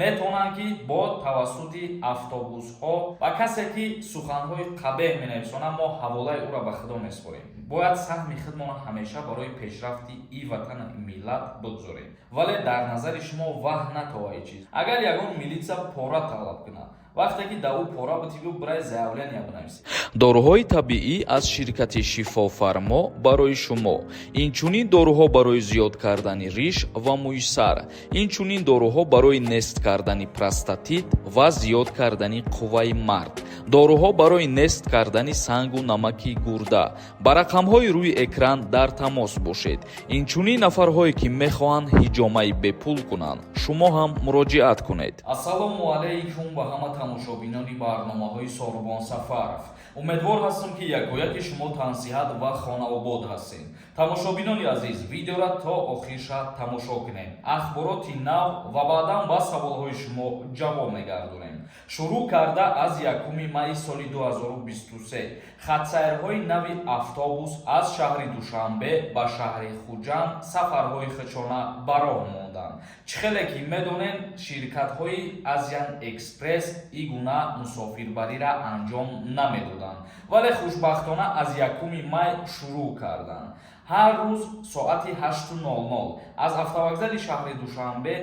метавонанд ки бо тавассути автобусҳо ва касе ки суханҳои қабеҳ менависонад мо ҳаволаи ӯро ба худо меспорем. бояд саҳми худмона ҳамеша барои пешрафти и ватана миллат бигузорем. вале дар назари шумо ваҳ натоваи чиз. агар ягон милитсия пора талаб кунад, вақте ки да ӯ пора битибу барои заявления бинависед. доруҳои табиӣ аз ширкати шифофармо барои шумо. инчунин доруҳо барои зиёд кардани риш ва мӯи сар. инчунин доруҳо барои нест кардани простатит ва зиёд кардани қувваи мард. доруҳо барои нест кардани сангу намаки гурда. ба рақамҳои рӯи экран дар тамос бошед. инчунин нафарҳое ки мехоҳанд ҳиҷомаи бепул кунанд, шумо ҳам муроҷиат кунед. ассалому алайкум ба ҳама тамошобинони барномаҳои Сорбон Сафаров. умедвор ҳастам ки якояки шумо тансиҳат ва хонаобод ҳастед. тамошобинони азиз, видеоро то охирша тамошо кунед. ахбороти нав ва баъдан ба саволҳои шумо ҷавоб мегардонем. шурӯъ карда аз 1 майи соли 2023 хатсайрҳои нави автобус аз шаҳри Душанбе ба шаҳри Хуҷанд сафарҳои хечона ба роҳ монданд. чӣ хеле ки медонем, ширкатҳои Азиян Экспресс ин гуна мусофирбарира анҷом намедоданд, вале хушбахтона аз 1 май шурӯъ карданд. ҳар рӯз соати 8:00 аз автовокзали шаҳри Душанбе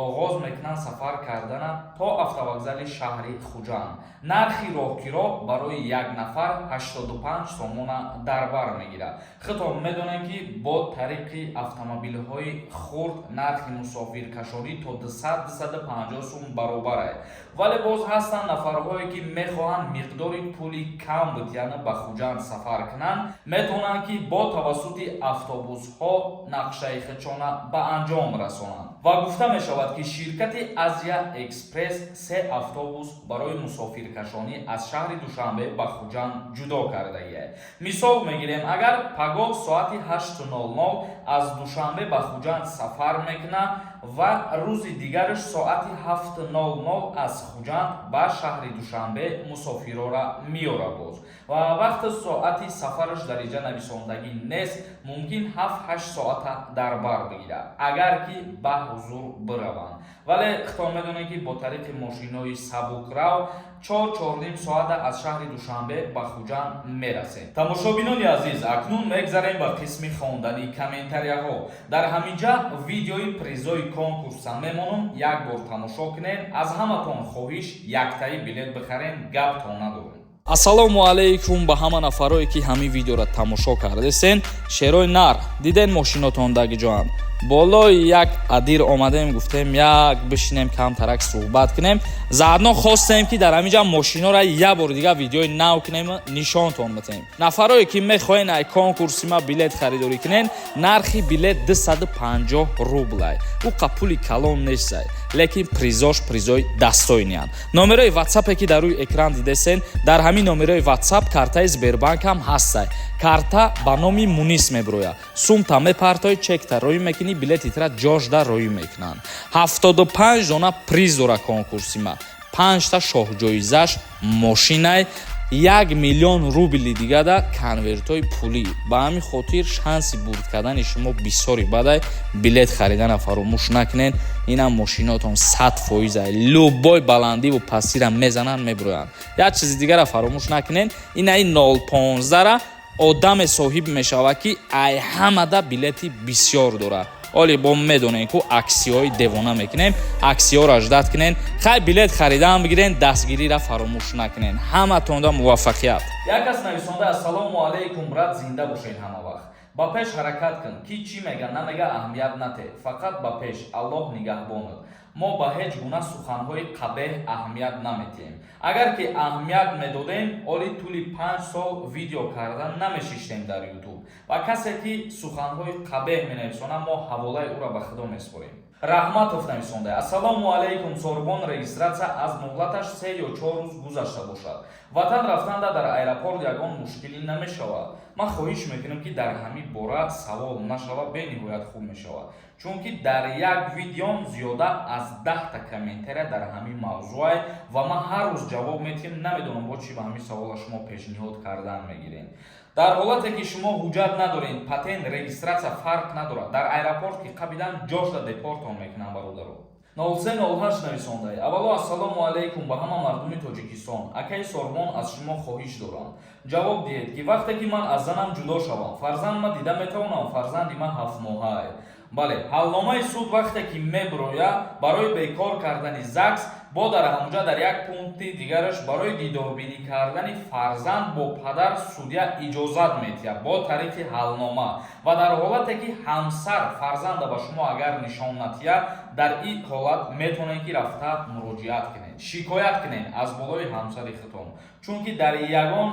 оғоз мекунанд сафар кардана то автовокзали шаҳри Хуҷанд. нархи роҳгиро барои як нафар 85 сомона дар бар мегирад. худтон медонем ки бо тариқи автомобилҳои хурд нархи мусофиркашонӣ то 200-250 сум баробар аст. вале боз ҳастанд нафарҳое ки мехоҳанд миқдори пули кам битияна ба Хуҷанд сафар кунанд, метавонанд ки бо тавассути автобусҳо нақшаи хечона ба анҷом расонанд. ва гуфта мешавад ки ширкати Азия Экспресс 3 автобус барои мусофиркашонӣ аз шаҳри Душанбе ба Хуҷанд ҷудо кардагиаст. мисол мегирем, агар пагоҳ соати 8:00 аз Душанбе ба Хуҷанд сафар мекунад ва рӯзи дигараш соати 7:00 аз Хуҷанд ба шаҳри Душанбе мусофирора меёрад боз. ва вақти соати сафараш дар инҷа нависондагӣ нест, мумкин 7-8 соата дар бар бигирад, агар ки ба ҳузур бираванд. вале худтон медонед ки бо тариқи мошинои сабукрав 4-4.5 соата аз шаҳри Душанбе ба Хуҷанд мерасем. тамошобинони азиз, акнун мегзарем ба қисми хондани комментарияҳо. дар ҳаминҷа видеои призои конкурса мемонам, як бор тамошо кунед. аз ҳаматон хоҳиш, яктаи билет бихарем, гаптон надорем. ассалому алайкум ба ҳама нафарое ки ҳамин видеоро тамошо кардесен. шерои нар диден мошинотон дагиҷоанд. болои як адир омадем, гуфтем як бишинем камтарак суҳбат кунем. заъдно хостем ки дар ҳаминҷа мошинора як бор дига видеои нав кунем, нишонтон метем. нафарое ки мехоҳен ай конкурси ма билет харидорӣ кунен, нархи билет 250 рублай. ӯ қапули калон нестай, лекин призош призои дастоиниян. номерои ватсапе ки дар рӯи экран дидесен, дар ҳамин номерои ватсап картаи Сбербанк ҳам ҳастай. карта ба номи Мунис меброя. сумта мепартои чекта роӣ мекунӣ, билетитра ҷошда роӣ мекунанд. 75 дона приз дора конкурси ма. 5 та шоҳҷоизаш мошинай, 1 миллион рубли дигада конвертои пулӣ. ба ҳамин хотир шанси бурд кардани шумо бисёри бадай. билет харидана фаромӯш накунед. инам мошинотон 100% любой баландиву пастира мезананд, меброянд. як чизи дигара фаромӯш накунед. инаи 015 одаме соҳиб мешавад ки ай ҳамада билети бисёр дорад. оли бо медонем ку аксияҳои девона мекунем, аксияҳоро аждат кунен. хай билет харидан бигирен, дастгириро фаромӯш накунен. ҳаматонда муваффақият. як кас нависонда: ассалому алайкум брат, зинда бошед ҳама вақт. ба пеш ҳаракат кун, ки чӣ мега намега аҳамият нате, фақат ба пеш. аллоҳ нигаҳбонад. мо ба ҳеҷ гуна суханҳои қабеҳ аҳамият наметиҳем. агар ки аҳамият медодем, оли тӯли 5 сол видео кардан намешиштем дар ютуб. ва касе ки суханҳои қабеҳ менависонад, мо ҳаволаи ӯро ба худо меспорем. раҳматов нависонда: ассалому алайкум, Сорбон регистратсия аз муҳлаташ 3 ё 4 рӯз гузашта бошад. ватан рафтанда дар аэропорт ягон мушкилӣ намешавад. ман хоҳиш мекунам ки дар ҳамин бора савол нашава, бениҳоят хуб мешавад. чунки дар як видеом зиёда аз 10 та комментария дар ҳамин мавзӯъ аст ва ман ҳар рӯз ҷавоб медиҳам. намедонам бо чӣ ба ҳамин савола шумо пешниҳод кардан мегиред. дар ҳолате ки шумо ҳуҷҷат надоред, патент, регистратсия фарқ надорад. дар аэропорт ки қабидан ҷошда депортон мекунанд бародаро. 0308 нависондаи. Аввало ассалому алайкум ба ҳама мардуми Тоҷикистон. Акаи Сорбон аз шумо хоҳиш дорам. Ҷавоб диҳед ки вақте ки ман аз занам ҷудо шавам, фарзанд ма дида метавонам, фарзанди ман 7 моҳае. бале, ҳалномаи суд вақте ки меброя барои бекор кардани ЗАГС бо дар ҳамуҷа дар як пункти дигараш барои дидорбинӣ кардани фарзанд бо падар судя иҷозат метиҳад бо тариқи ҳалнома ва дар ҳолате ки ҳамсар фарзанда ба шумо агар нишон натиҳад, дар ин ҳолат метавонед ки рафта муроҷиат кунед, шикоят кунед аз болои ҳамсари худтон, чунки дар ягон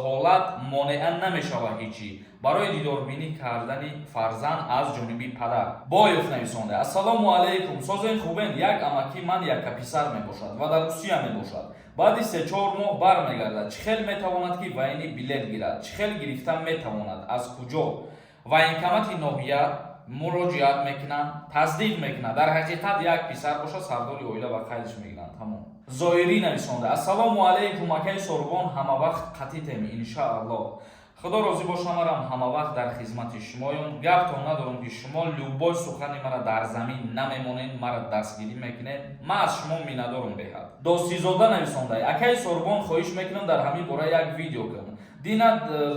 ҳолат монеа намешавад ҳичӣ барои дидорбинӣ кардани фарзанд аз ҷониби падар. Боев нависонда: ассалому алайкум, созен хубен, як амаки ман яка писар мебошад ва дар Русия мебошад. Баъди 3-4 моҳ бармегардад. Чӣ хел метавонад ки вайни билет гирад? Чӣ хел гирифта метавонад? Аз куҷо? Военкомати ноҳия муроҷиат мекунанд, таздиқ мекунанд. Дар ҳақиқат як писар бошад, сардори оила ва қайдш мегиранд. Тамом. Зоирӣ нависонда: ассалому алайкум, акаи Сорбон, ҳама вақт қатитем иншааллоҳ. Худо розӣ боша, марам ҳама вақт дар хизмати шумоем. Гаптон надорам ки шумо любой сухани мара дар замин намемонед, мара дастгирӣ мекунед. Ман аз шумо миннатдорам беҳад. Достизода нависондай: акаи Сорбон, хоҳиш мекунам дар ҳамин бора як видео кун. Дина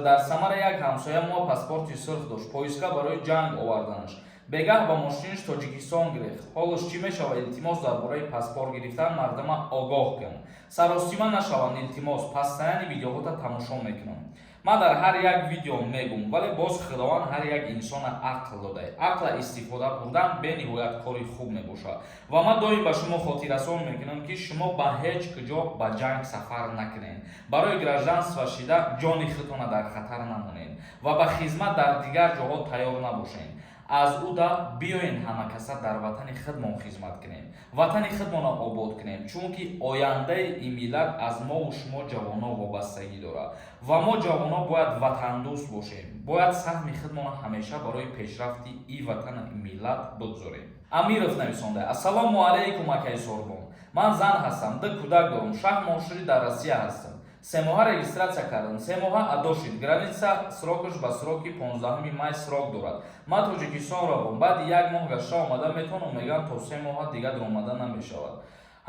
дар Самара як ҳамсоя мо паспорти сирх дошт, поиска барои ҷанг оварданаш. Бегаҳ ба мошиниш Тоҷикистон гирифт. Ҳолаш чӣ мешавад? Илтимос дар бораи паспорт гирифтан мардама огоҳ кун. Саростима нашаванд, илтимос, пастаяни видеоҳота тамошо мекунам. Ман дар ҳар як видео мегум, вале боз Худованд ҳар як инсона ақл додаи. Ақла истифода бурдан бениҳоят кори хуб мебошад. Ва ман доим ба шумо хотиррасон мекунам ки шумо ба ҳеҷ куҷо ба ҷанг сафар накунед. Барои гражданство шида ҷони худтона дар хатар намонед ва ба хизмат дар дигар ҷоҳо тайёр набошед. Аз ӯ да биёен ҳама каса дар ватани худмон хизмат кунем, ватани худмонро обод кунем, чунки ояндаи ин миллат аз мову шумо ҷавоно вобастагӣ дорад ва мо ҷавоно бояд ватандӯст бошем, бояд саҳми худмонро ҳамеша барои пешрафти ин ватани ин миллат бигузорем. Амиров нависонда: ассалому алайкум, акаи Сорбон, ман зан ҳастам, 2 кӯдак дорам, шаҳрмоширӣ дар Россия ҳастам. 3 моҳа регистратсия кардам, 3 моҳа адошид. Граница срокаш ба сроки 15 май срок дорад. Ман Тоҷикистон равам, баъди 1 моҳ гашта омада метавонам, мегӯянд то 3 моҳа дигар омада намешавад.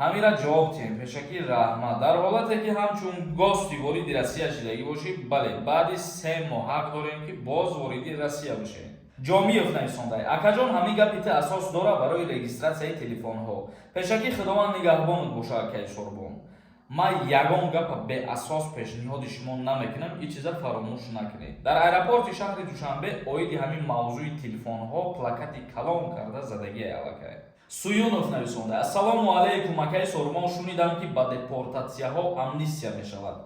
ҳамира ҷавоб диҳем, пешакӣ раҳмат. Дар ҳолате ки ҳамчун гости вориди Россия шидагӣ бошӣ, бале, баъди 3 моҳ ҳақ дорем ки боз вориди Россия бошем. ҷомиев нависондай: акаҷон ҳамин гапите асос дорад барои регистратсияи телефонҳо. Пешакӣ Худованд нигаҳбонат боша, акаи Сорбон. Ман ягон гапа беасос пешниҳоди шумо намекунам, ин чиза фаромӯш накунед. Дар аэропорти шаҳри Душанбе оиди ҳамин мавзӯи телефонҳо плакати калон карда задагие аллакай. Суюнов нависонда: ассалому алайкум, акаи Сорбон, шунидам ки ба депортатсияҳо амнистия мешавад.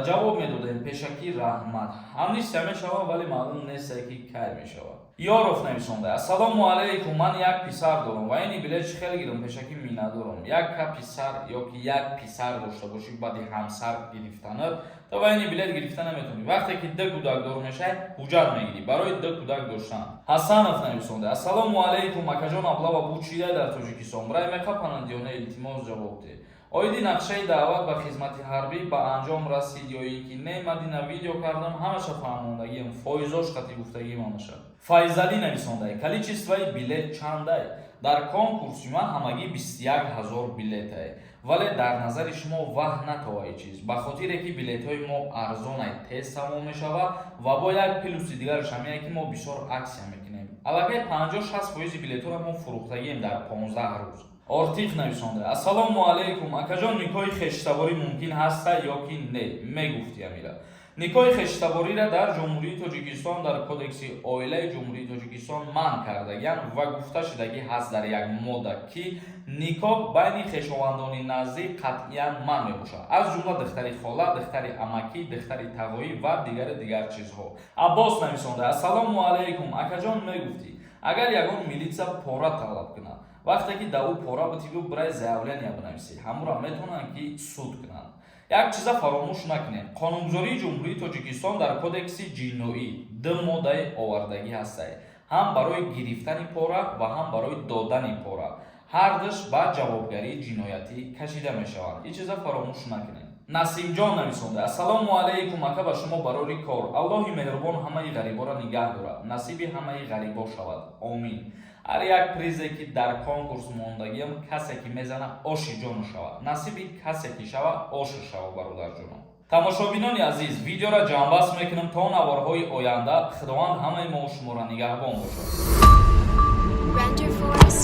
Ҷавоб медодем, пешакӣ раҳмат. Амнистия мешавад, вале маълум нест ки кай мешавад. Ёров нависонда: ассалому алайкум, ман як писар дорам ва ини билет чӣ хел гирам, пешакӣ миннатдорам. Яка писар ёки як писар дошта бошӣ, баъди ҳамсар гирифтанат, то ва ини билет гирифта наметавонӣ. вақте ки 2 кӯдак дор мешавӣ, ҳуҷҷат мегирӣ барои 2 кӯдак доштан. ҳасанов нависонда: ассалому алайкум, акаҷон, аблава буд чидай дар Тоҷикистон, брай мехапананд ё не, илтимос ҷавоб диҳ. Оиди нақшаи даъват ба хизмати ҳарбӣ ба анҷом расид ё ин ки не, мадина видео кардам, ҳамаша фаҳмондагиам, фоизош хати гуфтагӣ мамаша. Файзалӣ нависондай: количествои билет чандай? Дар конкурси ман ҳамагӣ 21 000 билетае, вале дар назари шумо ваҳ натоваи чиз, ба хотире ки билетҳои мо арзонай, тез тамом мешавад ва бо як плюси дигараш ҳамине ки мо бисёр аксия мекунем. Аллакай 50-60% билетҳоро мо фурӯхтагием дар 15 рӯз. Ортиқ нависонда: ассалому алайкум, акаҷон, никоҳи хештаворӣ мумкин ҳаста ё ки не? Мегуфти амира. никоҳи хештавориро дар ҷумҳурии Тоҷикистон дар кодекси оилаи ҷумҳурии Тоҷикистон манъ кардагианд ва гуфта шудагӣ ҳаст дар як модда ки никоҳ байни хешовандони наздик қатъиян манъ мебошад, аз ҷумла духтари хола, духтари амакӣ, духтари тағоӣ ва дигар чизҳо. Аббос нависонда: ассалому алайкум, акаҷон, мегуфтӣ агар ягон милитсия пора талаб кунад, вақте ки да ӯ пора битибу брай заявления бинависӣ, ҳамура метавонанд ки суд кунанд. Як чиза фаромӯш накунед, қонунгузории ҷумҳурии Тоҷикистон дар кодекси ҷиноӣ 2 моддаи овардагӣ ҳастад, ҳам барои гирифтани пора ва ҳам барои додани пора. Ҳар душ ба ҷавобгарии ҷиноятӣ кашида мешаванд. Ин чиза фаромӯш накунед. Насимҷон нависонда: ассалому алайкум, ака ба шумо барори кор. Аллоҳи меҳрубон ҳамаи ғариборо нигаҳ дорад, насиби ҳамаи ғарибо шавад. Омин. ҳар як призе ки дар конкурс мондагиам касе ки мезана оши ҷону шавад, насиби касе ки шавад ошу шавад бародарҷонам. тамошобинони азиз, видеоро ҷамъбаст мекунем то наворҳои оянда. Худованд ҳамаи мо шуморо нигаҳбон бошад. Render for us.